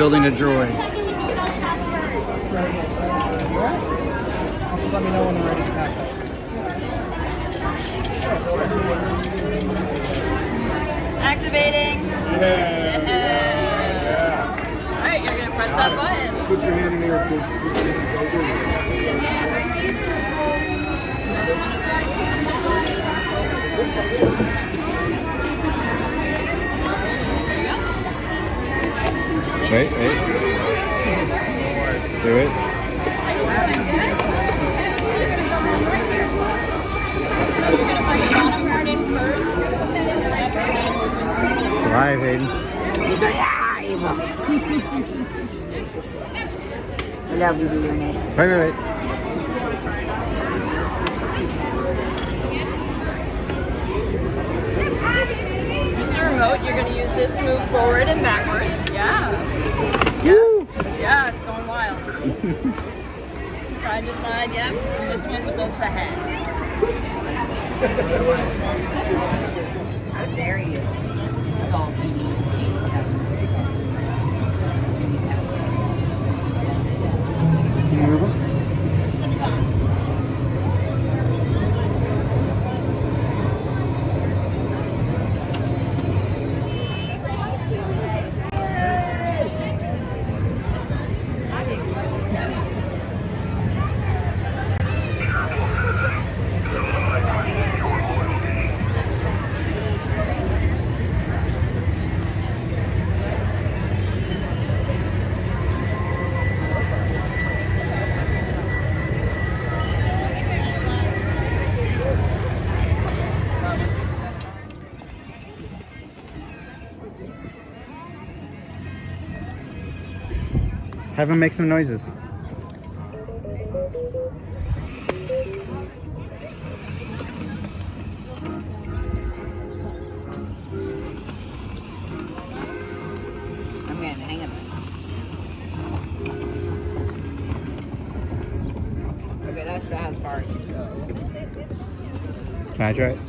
building a droid. Just let me know when I'm ready to pack up. Activating. Yeah. Alright, you're gonna press that button. Put your hand in there. Wait. Do it. Live, Hayden. Love you, your name. Wait. Use the remote. You're going to use this to move forward and backwards. Yeah. Yeah, it's going wild. Side to side, yep. This one goes the head. How dare you? This is all BB-87. Can you move them? Have him make some noises. I'm getting the hang of it. Okay, that's as far as it goes. Can I try it?